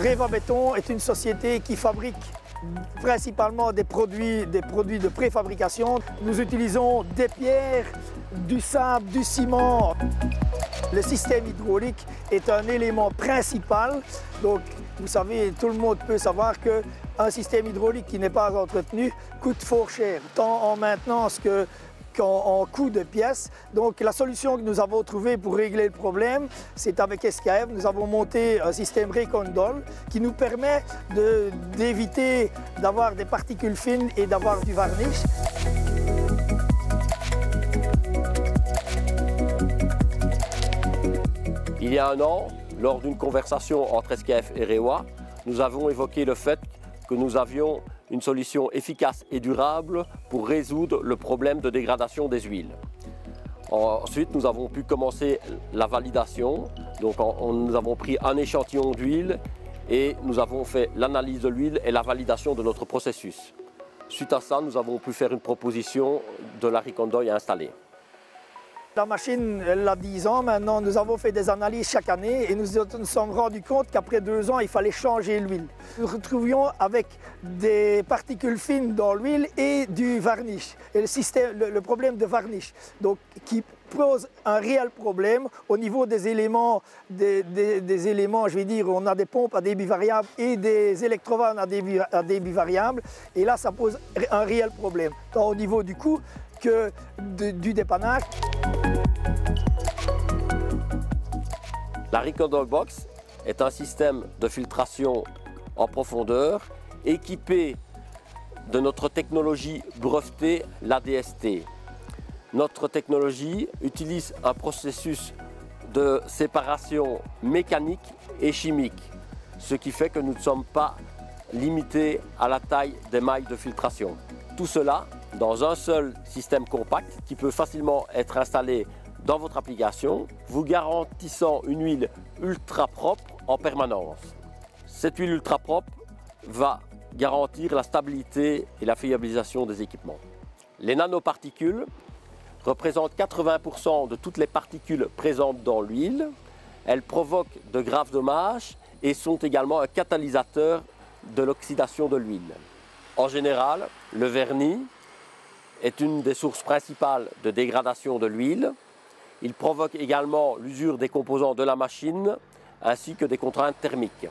Reva Béton est une société qui fabrique principalement des produits de préfabrication. Nous utilisons des pierres, du sable, du ciment. Le système hydraulique est un élément principal. Donc, vous savez, tout le monde peut savoir qu'un système hydraulique qui n'est pas entretenu coûte fort cher, tant en maintenance qu'en coût de pièces. Donc la solution que nous avons trouvée pour régler le problème, c'est avec SKF, nous avons monté un système Recondol qui nous permet d'éviter d'avoir des particules fines et d'avoir du varnish. Il y a un an, lors d'une conversation entre SKF et Rewa, nous avons évoqué le fait que nous avions une solution efficace et durable pour résoudre le problème de dégradation des huiles. Ensuite, nous avons pu commencer la validation. Donc, nous avons pris un échantillon d'huile et nous avons fait l'analyse de l'huile et la validation de notre processus. Suite à ça, nous avons pu faire une proposition de la Recondol à installer. La machine, elle a 10 ans maintenant, nous avons fait des analyses chaque année et nous nous sommes rendus compte qu'après 2 ans, il fallait changer l'huile. Nous nous retrouvions avec des particules fines dans l'huile et du varnish, et le problème de varnish, donc, qui pose un réel problème au niveau des éléments, des éléments, je vais dire, on a des pompes à débit variable et des électrovannes à débit variable, et là, ça pose un réel problème, tant au niveau du coût que du dépannage. La Recondol Box est un système de filtration en profondeur équipé de notre technologie brevetée, l'ADST. Notre technologie utilise un processus de séparation mécanique et chimique, ce qui fait que nous ne sommes pas limités à la taille des mailles de filtration. Tout cela dans un seul système compact qui peut facilement être installé dans votre application, vous garantissant une huile ultra propre en permanence. Cette huile ultra propre va garantir la stabilité et la fiabilisation des équipements. Les nanoparticules représentent 80% de toutes les particules présentes dans l'huile. Elles provoquent de graves dommages et sont également un catalyseur de l'oxydation de l'huile. En général, le vernis est une des sources principales de dégradation de l'huile. Il provoque également l'usure des composants de la machine ainsi que des contraintes thermiques.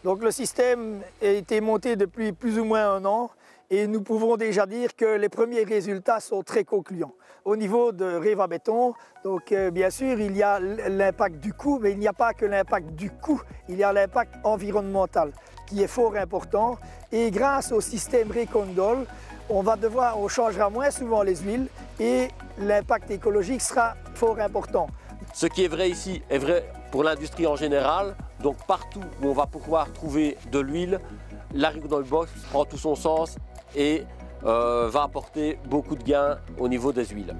Donc le système a été monté depuis plus ou moins 1 an et nous pouvons déjà dire que les premiers résultats sont très concluants. Au niveau de Reva Béton, donc bien sûr il y a l'impact du coût, mais il n'y a pas que l'impact du coût, il y a l'impact environnemental qui est fort important. Et grâce au système Recondol, on changera moins souvent les huiles et l'impact écologique sera fort important. Ce qui est vrai ici est vrai pour l'industrie en général. Donc partout où on va pouvoir trouver de l'huile, la Recondol Box prend tout son sens et va apporter beaucoup de gains au niveau des huiles.